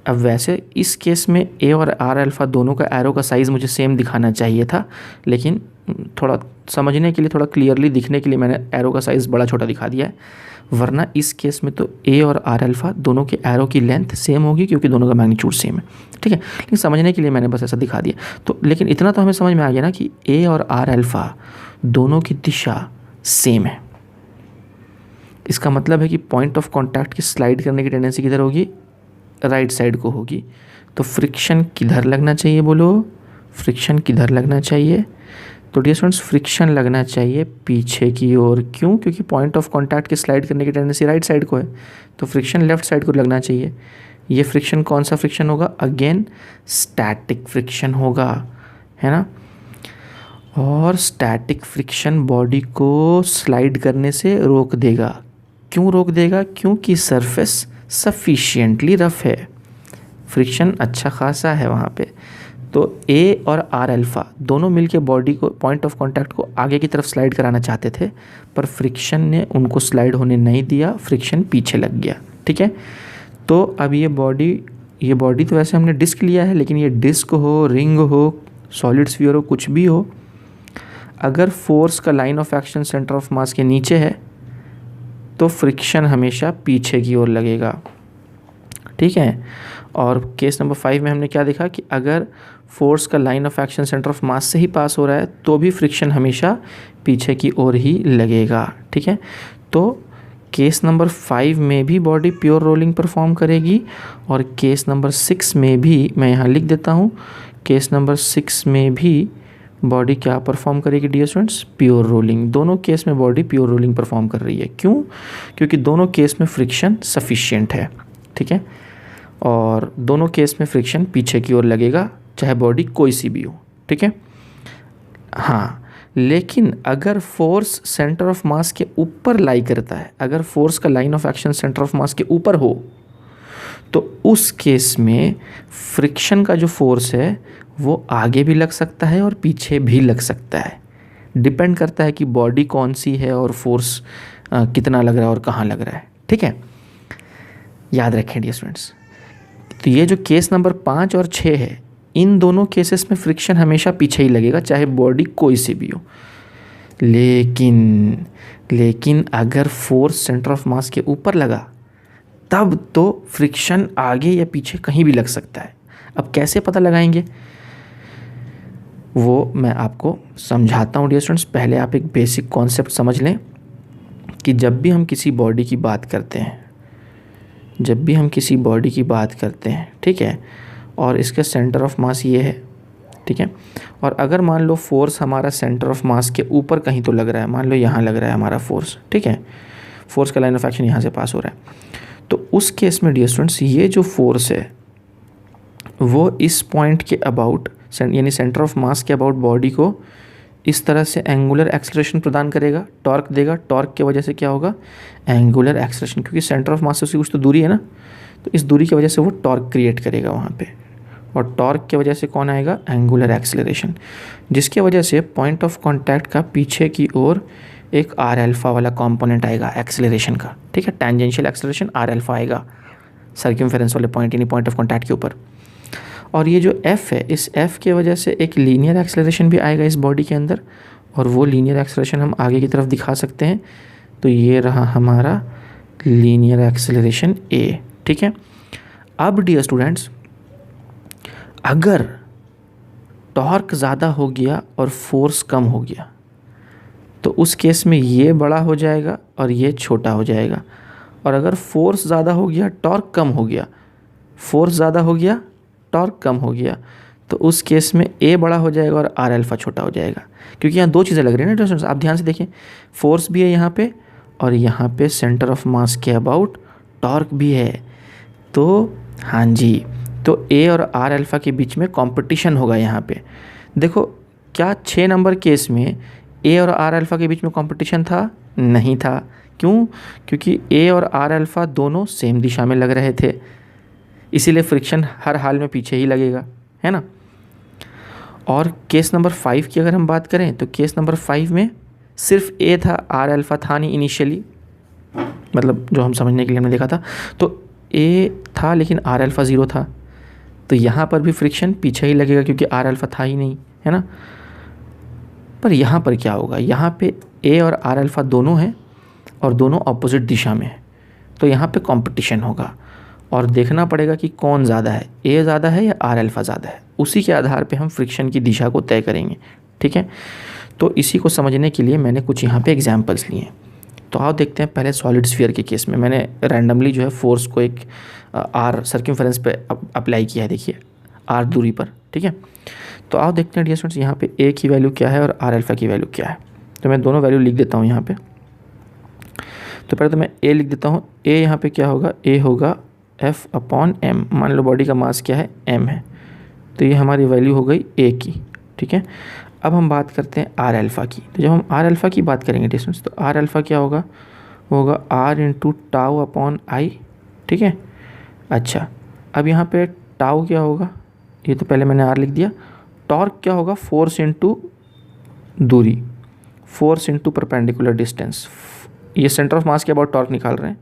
अब वैसे इस केस में ए और आर अल्फ़ा दोनों का एरो का साइज़ मुझे सेम दिखाना चाहिए था, लेकिन थोड़ा समझने के लिए, थोड़ा क्लियरली दिखने के लिए मैंने एरो का साइज़ बड़ा छोटा दिखा दिया है, वरना इस केस में तो ए और आर अल्फ़ा दोनों के एरो की लेंथ सेम होगी क्योंकि दोनों का मैग्नीट्यूड सेम है, ठीक है। लेकिन समझने के लिए मैंने बस ऐसा दिखा दिया। तो लेकिन इतना तो हमें समझ में आ गया ना कि ए और आर अल्फ़ा दोनों की दिशा सेम है। इसका मतलब है कि पॉइंट ऑफ कॉन्टैक्ट की स्लाइड करने की टेंडेंसी किधर होगी, राइट साइड को होगी। तो फ्रिक्शन किधर लगना चाहिए, बोलो फ्रिक्शन किधर लगना चाहिए? तो डियर स्टूडेंट्स, फ्रिक्शन लगना चाहिए पीछे की ओर। क्यों? क्योंकि पॉइंट ऑफ कांटेक्ट की स्लाइड करने की टेंडेंसी राइट साइड को है, तो फ्रिक्शन लेफ्ट साइड को लगना चाहिए। ये फ्रिक्शन कौन सा फ्रिक्शन होगा? अगेन स्टैटिक फ्रिक्शन होगा, है ना। और स्टैटिक फ्रिक्शन बॉडी को स्लाइड करने से रोक देगा। क्यों रोक देगा? क्योंकि सरफेस सफिशिएंटली रफ है, फ्रिक्शन अच्छा खासा है वहाँ पे। तो ए और आर अल्फ़ा दोनों मिलके बॉडी को, पॉइंट ऑफ कांटेक्ट को आगे की तरफ स्लाइड कराना चाहते थे, पर फ्रिक्शन ने उनको स्लाइड होने नहीं दिया, फ्रिक्शन पीछे लग गया, ठीक है। तो अब ये बॉडी तो वैसे हमने डिस्क लिया है, लेकिन ये डिस्क हो, रिंग हो, सॉलिड स्फीयर हो, कुछ भी हो, अगर फोर्स का line of action centre of mass के नीचे है तो फ्रिक्शन हमेशा पीछे की ओर लगेगा, ठीक है। और केस नंबर 5 में हमने क्या देखा कि अगर फोर्स का line of action centre of मास से ही पास हो रहा है तो भी फ्रिक्शन हमेशा पीछे की ओर ही लगेगा, ठीक है। तो केस नंबर 5 में भी बॉडी प्योर रोलिंग परफॉर्म करेगी, और केस नंबर 6 में भी, मैं यहाँ लिख देता हूँ, केस नंबर 6 में भी बॉडी क्या परफॉर्म करेगी डियर स्टूडेंट्स? Pure rolling. दोनों केस में बॉडी प्योर रोलिंग परफॉर्म कर रही है। क्यों? क्योंकि दोनों केस में फ्रिक्शन सफिशिएंट है, ठीक है। और दोनों केस में फ्रिक्शन पीछे की ओर लगेगा, चाहे बॉडी कोई सी भी हो, ठीक है। हाँ, लेकिन अगर फोर्स सेंटर ऑफ मास के ऊपर लाई करता है, अगर फोर्स का line of action centre of mass के ऊपर हो, तो उस केस में फ्रिक्शन का जो फोर्स है वो आगे भी लग सकता है और पीछे भी लग सकता है। डिपेंड करता है कि बॉडी कौन सी है और फोर्स कितना लग रहा है और कहाँ लग रहा है, ठीक है। याद रखें डियर स्टूडेंट्स। तो ये जो केस नंबर 5 और 6 है, इन दोनों केसेस में फ्रिक्शन हमेशा पीछे ही लगेगा, चाहे बॉडी कोई सी भी हो। लेकिन अगर फोर्स सेंटर ऑफ मास के ऊपर लगा तब तो फ्रिक्शन आगे या पीछे कहीं भी लग सकता है। अब कैसे पता लगाएंगे वो मैं आपको समझाता हूँ डियर स्टूडेंट्स। पहले आप एक बेसिक कॉन्सेप्ट समझ लें कि जब भी हम किसी बॉडी की बात करते हैं, ठीक है, और इसका सेंटर ऑफ मास ये है, ठीक है, और अगर मान लो फोर्स हमारा सेंटर ऑफ मास के ऊपर कहीं तो लग रहा है, मान लो यहाँ लग रहा है हमारा फोर्स, ठीक है, फोर्स का लाइन ऑफ एक्शन यहाँ से पास हो रहा है, तो उस केस में डियर स्टूडेंट्स ये जो फोर्स है वो इस पॉइंट के अबाउट, यानी सेंटर ऑफ मास के अबाउट बॉडी को इस तरह से एंगुलर एक्सेलरेशन प्रदान करेगा, टॉर्क देगा। टॉर्क की वजह से क्या होगा? एंगुलर एक्सेलरेशन, क्योंकि सेंटर ऑफ मास से उसकी कुछ तो दूरी है ना, तो इस दूरी की वजह से वो टॉर्क क्रिएट करेगा वहाँ पे, और टॉर्क की वजह से कौन आएगा? एंगुलर एक्सेलरेशन, जिसके वजह से पॉइंट ऑफ कॉन्टैक्ट का पीछे की ओर एक आर अल्फ़ा वाला कॉम्पोनेंट आएगा एक्सेलरेशन का, ठीक है। टेंजेंशियल एक्सेलरेशन आर अल्फ़ा आएगा सर्कमफेरेंस वाले पॉइंट, यानी पॉइंट ऑफ कॉन्टैक्ट के ऊपर। और ये जो एफ़ है, इस एफ़ के वजह से एक लीनियर एक्सेलरेशन भी आएगा इस बॉडी के अंदर, और वो लीनियर एक्सेलरेशन हम आगे की तरफ दिखा सकते हैं। तो ये रहा हमारा लीनियर एक्सेलरेशन ए, ठीक है। अब डियर स्टूडेंट्स, अगर टॉर्क ज़्यादा हो गया और फोर्स कम हो गया तो उस केस में ये बड़ा हो जाएगा और ये छोटा हो जाएगा। और अगर फोर्स ज़्यादा हो गया, टॉर्क कम हो गया, फोर्स ज़्यादा हो गया, टॉर्क कम हो गया, तो उस केस में ए बड़ा हो जाएगा और आर अल्फ़ा छोटा हो जाएगा। क्योंकि यहाँ दो चीज़ें लग रही हैं ना स्टूडेंट्स, आप ध्यान से देखें, फोर्स भी है यहाँ पे और यहाँ पे सेंटर ऑफ मास के अबाउट टॉर्क भी है। तो हाँ जी, तो ए और आर अल्फ़ा के बीच में कंपटीशन होगा यहाँ पे। देखो, क्या 6 नंबर केस में ए और आर अल्फ़ा के बीच में कंपटीशन था? नहीं था। क्यों? क्योंकि ए और आर अल्फ़ा दोनों सेम दिशा में लग रहे थे, इसीलिए फ्रिक्शन हर हाल में पीछे ही लगेगा, है ना। और केस नंबर 5 की अगर हम बात करें तो केस नंबर 5 में सिर्फ ए था, आर अल्फ़ा था नहीं इनिशियली, मतलब जो हम समझने के लिए हमने देखा था, तो ए था लेकिन आर अल्फ़ा 0 था, तो यहाँ पर भी फ्रिक्शन पीछे ही लगेगा क्योंकि आर अल्फ़ा था ही नहीं, है ना। पर यहाँ पर क्या होगा, यहाँ पे ए और आर अल्फ़ा दोनों हैं और दोनों ऑपोजिट दिशा में है, तो यहाँ पे कंपटीशन होगा और देखना पड़ेगा कि कौन ज़्यादा है, ए ज़्यादा है या आर अल्फ़ा ज़्यादा है। उसी के आधार पे हम फ्रिक्शन की दिशा को तय करेंगे, ठीक है। तो इसी को समझने के लिए मैंने कुछ यहाँ पे एग्जांपल्स लिए। तो आओ देखते हैं। पहले सॉलिड स्फीयर के केस में मैंने रैंडमली जो है फोर्स को एक आर सर्कमफेरेंस पे अप्लाई किया है, देखिए आर दूरी पर, ठीक है। तो आओ देखते हैं डियर स्टूडेंट्स यहाँ पे ए की वैल्यू क्या है और आर अल्फ़ा की वैल्यू क्या है। तो मैं दोनों वैल्यू लिख देता हूँ यहाँ पे। तो पहले तो मैं ए लिख देता हूँ। ए यहाँ पे क्या होगा, ए होगा एफ अपॉन एम। मान लो बॉडी का मास क्या है, एम है, तो ये हमारी वैल्यू हो गई ए की, ठीक है। अब हम बात करते हैं आर अल्फ़ा की। तो जब हम आर अल्फ़ा की बात करेंगे डिस्टेंस, तो आर अल्फ़ा क्या होगा, वो होगा R into tau upon I, ठीक है। अच्छा, अब यहाँ पे टाउ क्या होगा, ये तो पहले मैंने आर लिख दिया। टॉर्क क्या होगा, फोर्स इंटू दूरी, फोर्स इंटू परपेंडिकुलर डिस्टेंस। ये सेंटर ऑफ मास के अबाउट टॉर्क निकाल रहे हैं,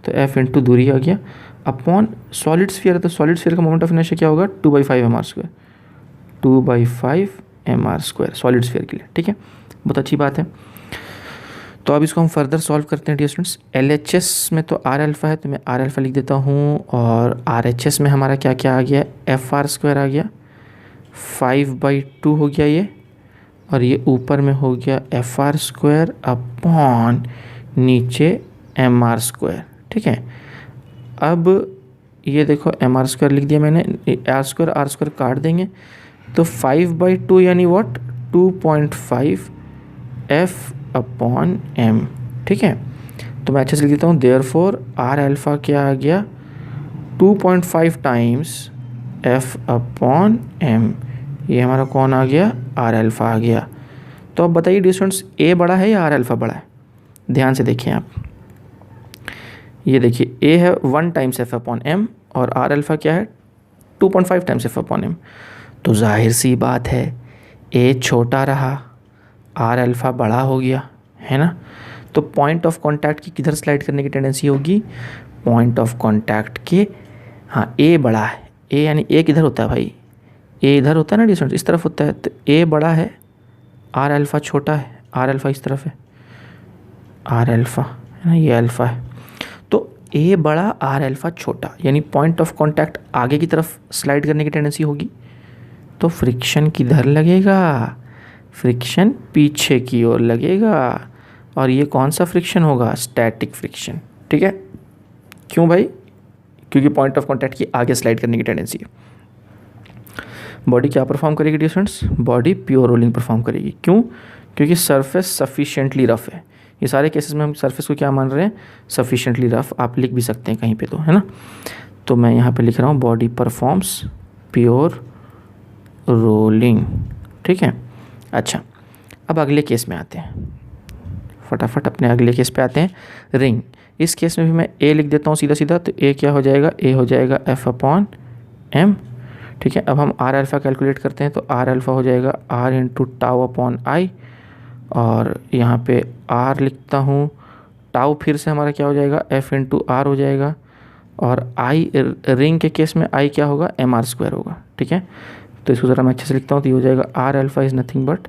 तो एफ इंटू दूरी आ गया अपॉन सॉलिड स्फीयर है, तो सॉलिड स्फीयर का मोमेंट ऑफ इनर्शिया क्या होगा, 2/5 mr², 2/5 mr² सॉलिड स्फीयर के लिए, ठीक है। बहुत अच्छी बात है। तो अब इसको हम फर्दर सॉल्व करते हैं डियर स्टूडेंट्स। LHS में तो आर अल्फ़ा है, तो मैं आर अल्फ़ा लिख देता हूँ, और RHS में हमारा क्या क्या आ गया, FR² आ गया, 5/2 हो गया ये, और ये ऊपर में हो गया FR² अपॉन नीचे MR², ठीक है। अब ये देखो MR² लिख दिया मैंने, R² काट देंगे तो 5/2 यानी व्हाट, 2.5 F अपॉन M, ठीक है। तो मैं अच्छे से लिख देता हूँ, देयरफॉर आर अल्फ़ा क्या आ गया, 2.5 टाइम्स F अपॉन M। ये हमारा कौन आ गया, आर अल्फ़ा आ गया। तो अब बताइए डियर स्टूडेंट्स, ए बड़ा है या आर अल्फ़ा बड़ा है। ध्यान से देखिए आप, ये देखिए ए है 1 टाइम्स F अपॉन M और आर अल्फ़ा क्या है, 2.5 टाइम्स F अपॉन M। तो जाहिर सी बात है ए छोटा रहा, आर अल्फ़ा बड़ा हो गया, है ना। तो पॉइंट ऑफ कांटेक्ट की किधर स्लाइड करने की टेंडेंसी होगी, पॉइंट ऑफ कांटेक्ट के, हाँ ए बड़ा है, ए यानी ए किधर होता है भाई, ए इधर होता है ना डिस्टेंस, इस तरफ होता है, तो ए बड़ा है, आर अल्फ़ा छोटा है, आर अल्फ़ा इस तरफ है, आर अल्फ़ा है ना, ये अल्फ़ा है। तो ए बड़ा आर अल्फ़ा छोटा, यानी पॉइंट ऑफ कांटेक्ट आगे की तरफ स्लाइड करने की टेंडेंसी होगी। तो फ्रिक्शन किधर लगेगा, फ्रिक्शन पीछे की ओर लगेगा, और ये कौन सा फ्रिक्शन होगा, स्टैटिक फ्रिक्शन, ठीक है। क्यों भाई, क्योंकि पॉइंट ऑफ कांटेक्ट की आगे स्लाइड करने की टेंडेंसी है। बॉडी क्या परफॉर्म करेगी dear students, body pure rolling perform करेगी। क्यों, क्योंकि सरफेस सफिशिएंटली रफ है। ये सारे केसेस में हम सरफेस को क्या मान रहे हैं, सफिशिएंटली रफ, आप लिख भी सकते हैं कहीं पे, तो है ना। तो मैं यहाँ पे लिख रहा हूँ बॉडी परफॉर्म्स प्योर रोलिंग, ठीक है। अच्छा, अब अगले केस में आते हैं, फटाफट अपने अगले केस पे आते हैं, रिंग। इस केस में भी मैं ए लिख देता हूँ सीधा सीधा, तो ए क्या हो जाएगा, ए हो जाएगा F अपॉन M, ठीक है। अब हम आर अल्फ़ा कैलकुलेट करते हैं, तो आर अल्फ़ा हो जाएगा R into tau upon I, और यहाँ पे आर लिखता हूँ, टाउ फिर से हमारा क्या हो जाएगा, F इंटू आर हो जाएगा, और आई रिंग के केस में आई क्या होगा, MR² होगा, ठीक है। तो इसको ज़रा मैं अच्छे से लिखता हूँ, तो ये हो जाएगा R alpha is nothing but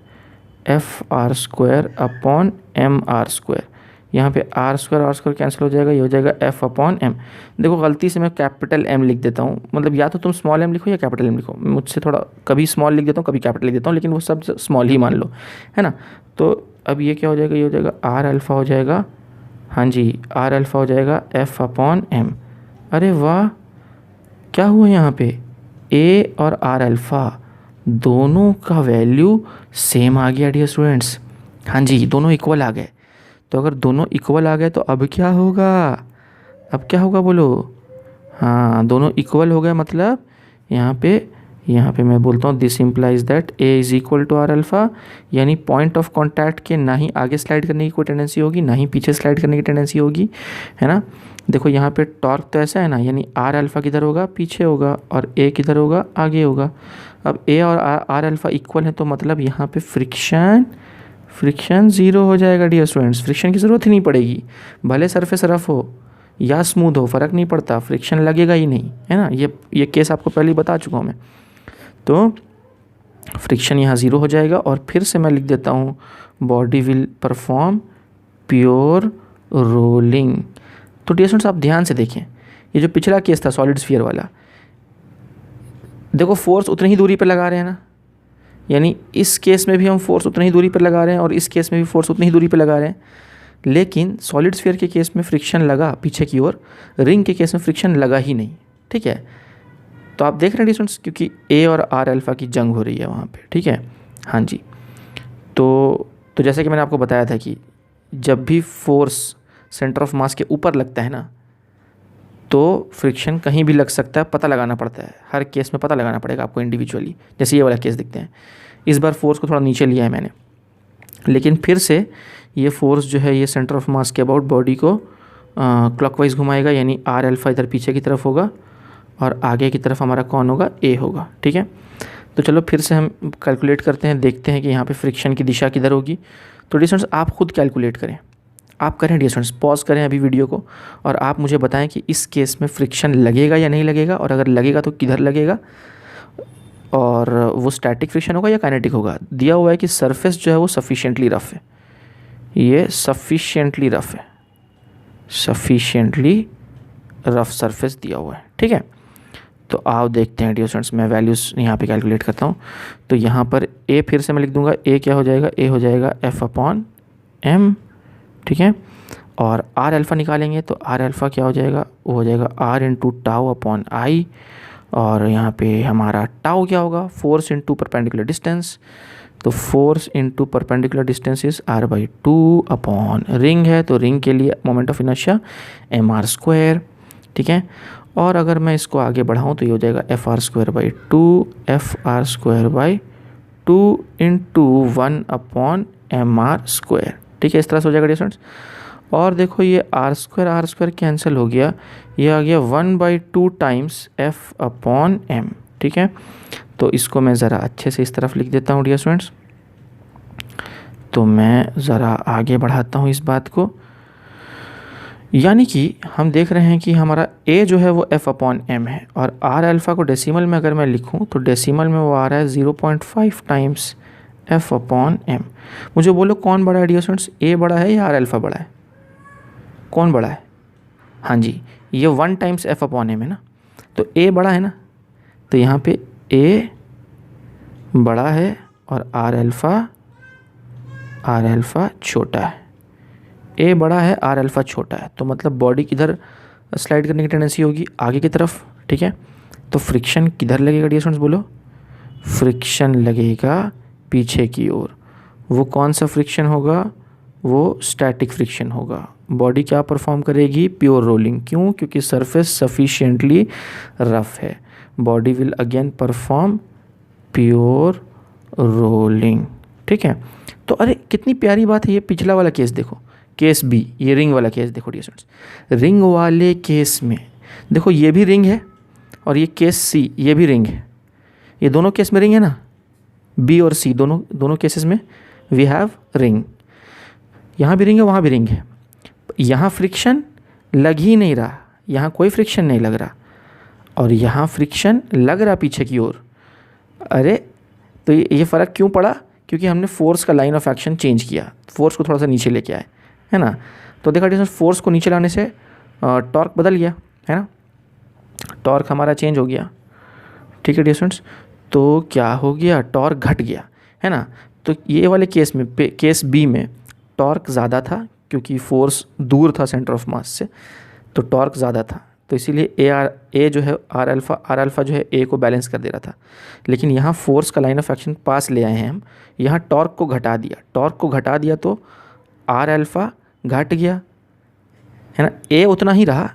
FR² upon MR²। यहाँ पे R² कैंसिल हो जाएगा, ये हो जाएगा F अपॉन M। देखो गलती से मैं कैपिटल M लिख देता हूँ, मतलब या तो तुम स्मॉल m लिखो या कैपिटल M लिखो, मुझसे थोड़ा कभी स्मॉल लिख देता हूँ कभी कैपिटल लिख देता हूँ, लेकिन वो सब स्मॉल ही मान लो, है ना। तो अब ये क्या हो जाएगा, ये हो जाएगा आर अल्फ़ा हो जाएगा, हाँ जी आर अल्फ़ा हो जाएगा F अपॉन M। अरे वाह, क्या हुआ यहाँ पे, ए और आर अल्फ़ा दोनों का वैल्यू सेम आ गया डियर स्टूडेंट्स। हाँ जी, दोनों इक्वल आ गए। तो अगर दोनों इक्वल आ गए तो अब क्या होगा, अब क्या होगा बोलो, हाँ दोनों इक्वल हो गए, मतलब यहाँ पे मैं बोलता हूँ this implies that A is equal to R alpha, यानी पॉइंट ऑफ कांटेक्ट के ना ही आगे स्लाइड करने की कोई टेंडेंसी होगी, ना ही पीछे स्लाइड करने की टेंडेंसी होगी, है ना। देखो यहाँ पे टॉर्क तो ऐसा है ना, यानी आर अल्फ़ा किधर होगा, पीछे होगा, और ए किधर होगा, आगे होगा। अब ए और आर अल्फ़ा इक्वल है, तो मतलब यहाँ पे फ्रिक्शन ज़ीरो हो जाएगा डियर स्टूडेंट्स, फ्रिक्शन की ज़रूरत ही नहीं पड़ेगी, भले सरफेस रफ हो, या स्मूथ हो, फ़र्क नहीं पड़ता, फ्रिक्शन लगेगा ही नहीं, है ना। ये केस आपको पहले ही बता चुका हूँ मैं। तो फ्रिक्शन यहाँ ज़ीरो हो जाएगा और फिर से मैं लिख देता हूँ body will perform pure rolling. तो डियर स्टूडेंट्स आप ध्यान से देखें, ये जो पिछला केस था सॉलिड स्फीयर वाला, देखो फोर्स उतनी ही दूरी पर लगा रहे हैं ना, यानी इस केस में भी हम फोर्स उतनी ही दूरी पर लगा रहे हैं और इस केस में भी फोर्स उतनी ही दूरी पर लगा रहे हैं, लेकिन सॉलिड स्फीयर के केस में फ्रिक्शन लगा पीछे की ओर, रिंग के केस में फ्रिक्शन लगा ही नहीं, ठीक है। तो आप देख रहे हैं डिस्टेंस, क्योंकि ए और आर अल्फ़ा की जंग हो रही है वहाँ पे, ठीक है। हाँ जी, तो जैसे कि मैंने आपको बताया था कि जब भी फोर्स सेंटर ऑफ मास के ऊपर लगता है ना, तो फ्रिक्शन कहीं भी लग सकता है, पता लगाना पड़ता है, हर केस में पता लगाना पड़ेगा आपको इंडिविजुअली। जैसे ये वाला केस देखते हैं, इस बार फोर्स को थोड़ा नीचे लिया है मैंने, लेकिन फिर से ये फोर्स जो है ये सेंटर ऑफ मास के अबाउट बॉडी को क्लॉकवाइज घुमाएगा, यानी आर अल्फ़ा इधर पीछे की तरफ होगा और आगे की तरफ हमारा कौन होगा, ए होगा, ठीक है। तो चलो फिर से हम कैलकुलेट करते हैं, देखते हैं कि यहाँ पे फ्रिक्शन की दिशा किधर होगी। तो डियर स्टूडेंट्स आप खुद कैलकुलेट करें, आप करें डियर स्टूडेंट्स, पॉज करें अभी वीडियो को और आप मुझे बताएं कि इस केस में फ्रिक्शन लगेगा या नहीं लगेगा, और अगर लगेगा तो किधर लगेगा, और वो स्टैटिक फ्रिक्शन होगा या काइनेटिक होगा। दिया हुआ है कि सरफेस जो है वो सफिशिएंटली रफ है, ये सफिशिएंटली रफ है, सफिशिएंटली रफ सरफेस दिया हुआ है, ठीक है। तो आओ देखते हैं डियर स्टूडेंट्स, मैं वैल्यूज़ यहाँ पे कैलकुलेट करता हूँ। तो यहाँ पर ए फिर से मैं लिख दूँगा, ए क्या हो जाएगा, ए हो जाएगा F/m, ठीक है। और आर अल्फ़ा निकालेंगे तो आर अल्फ़ा क्या हो जाएगा, वो हो जाएगा r into tau upon I, और यहाँ पे हमारा टाउ क्या होगा, फोर्स इंटू परपेंडिकुलर डिस्टेंस। तो force into perpendicular distance is r/2 upon ring है, तो रिंग के लिए मोमेंट ऑफ इनर्शिया mr², ठीक है। और अगर मैं इसको आगे बढ़ाऊँ तो ये हो जाएगा Fr²/2 Fr²/2 इंटू 1/mr², ठीक है। इस तरह से हो जाएगा डियर स्टूडेंट्स। और देखो ये r² कैंसिल हो गया, ये आ गया 1/2 टाइम्स F/m, ठीक है। तो इसको मैं ज़रा अच्छे से इस तरफ लिख देता हूँ डियर स्टूडेंट्स। तो मैं ज़रा आगे बढ़ाता हूँ इस बात को, यानी कि हम देख रहे हैं कि हमारा a जो है वो F/m है, और r अल्फ़ा को डेसिमल में अगर मैं लिखूं तो डेसिमल में वो आ रहा है 0.5 टाइम्स F/m। मुझे बोलो कौन बड़ा है डियर स्टूडेंट्स, a बड़ा है या r अल्फ़ा बड़ा है, कौन बड़ा है? हाँ जी, ये 1 टाइम्स F/m है ना, तो a बड़ा है ना, तो यहाँ पे a बड़ा है और r अल्फ़ा छोटा है। ए बड़ा है, आर अल्फ़ा छोटा है, तो मतलब बॉडी किधर स्लाइड करने की टेंडेंसी होगी, आगे की तरफ, ठीक है। तो फ्रिक्शन किधर लगेगा डियर स्टूडेंट्स, बोलो। फ्रिक्शन लगेगा पीछे की ओर। वो कौन सा फ्रिक्शन होगा, वो स्टैटिक फ्रिक्शन होगा। बॉडी क्या परफॉर्म करेगी, प्योर रोलिंग। क्यों? क्योंकि सरफेस सफिशिएंटली रफ है। Body will again perform pure rolling, ठीक है। तो अरे कितनी प्यारी बात है, ये पिछला वाला केस देखो, केस बी, ये रिंग वाला केस देखो डियर स्टूडेंट्स। रिंग वाले केस में देखो ये भी रिंग है और ये केस सी, ये भी रिंग है। ये दोनों केस में रिंग है ना, बी और सी दोनों केसेस में वी हैव रिंग। यहाँ भी रिंग है, वहाँ भी रिंग है। यहाँ फ्रिक्शन लग ही नहीं रहा, यहाँ कोई फ्रिक्शन नहीं लग रहा, और यहाँ फ्रिक्शन लग रहा पीछे की ओर। अरे तो ये फ़र्क क्यों पड़ा? क्योंकि हमने फोर्स का लाइन ऑफ एक्शन चेंज किया, फोर्स को थोड़ा सा नीचे लेके आए, है ना। तो देखा डियर फोर्स को नीचे लाने से टॉर्क बदल गया, है ना, टॉर्क हमारा चेंज हो गया, ठीक है डियर स्टूडेंट्स। तो क्या हो गया, टॉर्क घट गया, है ना। तो ये वाले केस में, केस बी में टॉर्क ज़्यादा था क्योंकि फोर्स दूर था सेंटर ऑफ मास से, तो टॉर्क ज़्यादा था, तो इसीलिए ए जो है आर अल्फ़ा जो है ए को बैलेंस कर दे रहा था। लेकिन यहाँ फोर्स का लाइन ऑफ एक्शन पास ले आए हैं हम, यहाँ टॉर्क को घटा दिया, तो आर अल्फ़ा घट गया, है ना। ए उतना ही रहा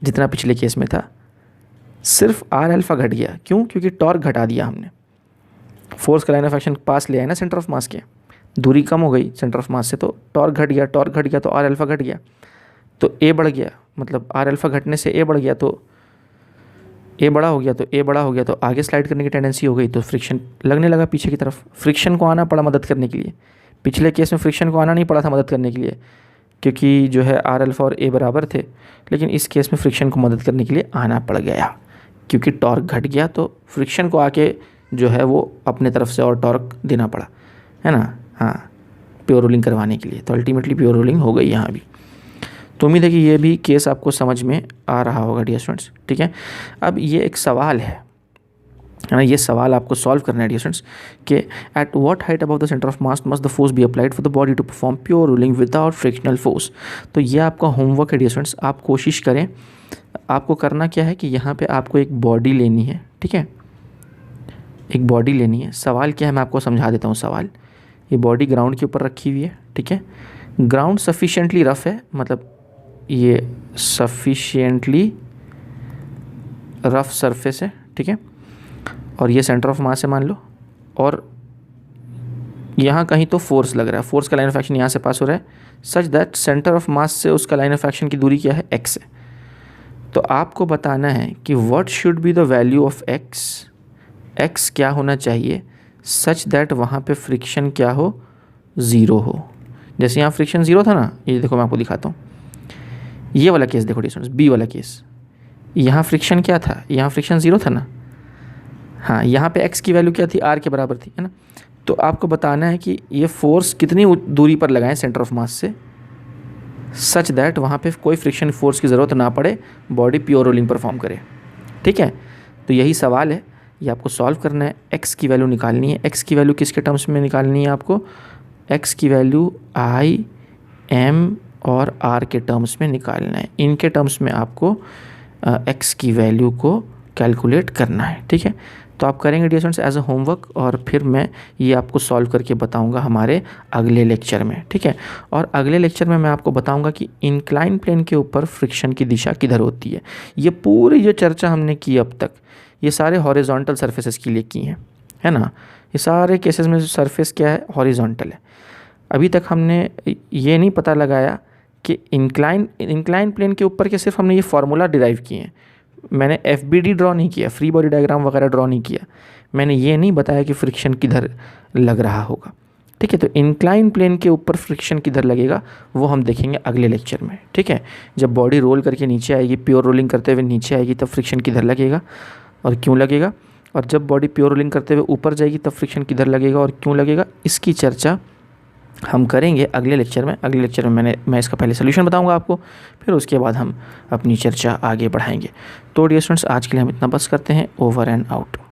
जितना पिछले केस में था, सिर्फ आर अल्फ़ा घट गया। क्यों? क्योंकि टॉर्क घटा दिया हमने, फोर्स का लाइन ऑफ एक्शन पास ले आए ना सेंटर ऑफ मास के, दूरी कम हो गई सेंटर ऑफ मास से, तो टॉर्क घट गया तो आर अल्फ़ा घट गया, तो ए बढ़ गया, मतलब आर अल्फ़ा घटने से ए बढ़ गया, तो ए बड़ा हो गया, तो आगे स्लाइड करने की टेंडेंसी हो गई, तो फ्रिक्शन लगने लगा पीछे की तरफ। फ्रिक्शन को आना पड़ा मदद करने के लिए, पिछले केस में फ्रिक्शन को आना नहीं पड़ा था मदद करने के लिए, क्योंकि जो है आर अल्फा और ए बराबर थे, लेकिन इस केस में फ्रिक्शन को मदद करने के लिए आना पड़ गया, क्योंकि टॉर्क घट गया तो फ्रिक्शन को आके जो है वो अपने तरफ से और टॉर्क देना पड़ा, है ना। हाँ, प्योर रोलिंग करवाने के लिए, तो अल्टीमेटली प्योर रोलिंग हो गई यहाँ भी। तो उम्मीद है कि ये भी केस आपको समझ में आ रहा होगा डियर स्टूडेंट्स, ठीक है। अब ये एक सवाल है ना, ये सवाल आपको सॉल्व करना है डियर स्टूडेंट्स कि at what height above the centre of mass must the force be applied for the body to perform pure rolling without frictional force. तो ये आपका होमवर्क है डियर स्टूडेंट्स, आप कोशिश करें। आपको करना क्या है कि यहाँ पे आपको एक बॉडी लेनी है, ठीक है, एक बॉडी लेनी है। सवाल क्या है मैं आपको समझा देता हूँ सवाल। ये बॉडी ग्राउंड के ऊपर रखी हुई है, ठीक है। ग्राउंड सफिशिएंटली रफ है, मतलब ये सफिशिएंटली रफ सरफेस है, ठीक है। और ये सेंटर ऑफ मास है मान लो, और यहाँ कहीं तो फोर्स लग रहा है, फोर्स का लाइन ऑफ एक्शन यहाँ से पास हो रहा है, सच दैट सेंटर ऑफ मास से उसका लाइन ऑफ एक्शन की दूरी क्या है, एक्स है। तो आपको बताना है कि what should be the value of x, x क्या होना चाहिए सच दैट वहाँ पे फ्रिक्शन क्या हो, ज़ीरो हो। जैसे यहाँ फ्रिक्शन ज़ीरो था ना, ये देखो मैं आपको दिखाता हूँ, ये वाला केस देखो डिस्टेंस बी वाला केस, यहाँ फ्रिक्शन क्या था, यहाँ फ्रिक्शन ज़ीरो था ना। हाँ, यहाँ पे x की वैल्यू क्या थी, r के बराबर थी, है ना। तो आपको बताना है कि ये फोर्स कितनी दूरी पर लगाएं सेंटर ऑफ मास से, सच दैट वहाँ पे कोई फ्रिक्शन फोर्स की ज़रूरत ना पड़े, बॉडी प्योर रोलिंग परफॉर्म करे, ठीक है। तो यही सवाल है, ये आपको सॉल्व करना है। x की वैल्यू निकालनी है। x की वैल्यू किसके टर्म्स में निकालनी है आपको, x की वैल्यू i, m और r के टर्म्स में निकालना है। इनके टर्म्स में आपको x की वैल्यू को कैलकुलेट करना है, ठीक है। तो आप करेंगे dear students as a homework, और फिर मैं ये आपको सॉल्व करके बताऊंगा हमारे अगले लेक्चर में, ठीक है। और अगले लेक्चर में मैं आपको बताऊंगा कि इंक्लाइन प्लेन के ऊपर फ्रिक्शन की दिशा किधर होती है। ये पूरी जो चर्चा हमने की अब तक, ये सारे हॉरिजॉन्टल सर्फेसेस के लिए की हैं, है ना। ये सारे केसेस में सरफेस क्या है, हॉरिजॉन्टल है। अभी तक हमने ये नहीं पता लगाया कि इंक्लाइन प्लेन के ऊपर के सिर्फ हमने ये फार्मूला डिराइव किए हैं। मैंने FBD ड्रॉ नहीं किया, फ्री बॉडी डायग्राम वगैरह ड्रॉ नहीं किया। मैंने ये नहीं बताया कि फ्रिक्शन किधर लग रहा होगा, ठीक है। तो इंक्लाइन प्लेन के ऊपर फ्रिक्शन किधर लगेगा वो हम देखेंगे अगले लेक्चर में, ठीक है। जब बॉडी रोल करके नीचे आएगी, प्योर रोलिंग करते हुए नीचे आएगी, तब फ्रिक्शन किधर लगेगा और क्यों लगेगा, और जब बॉडी प्योर रोलिंग करते हुए ऊपर जाएगी तब फ्रिक्शन किधर लगेगा और क्यों लगेगा, इसकी चर्चा हम करेंगे अगले लेक्चर में। अगले लेक्चर में मैं इसका पहले सोल्यूशन बताऊंगा आपको, फिर उसके बाद हम अपनी चर्चा आगे बढ़ाएंगे। तो डियर स्टूडेंट्स आज के लिए हम इतना बस करते हैं। Over and out.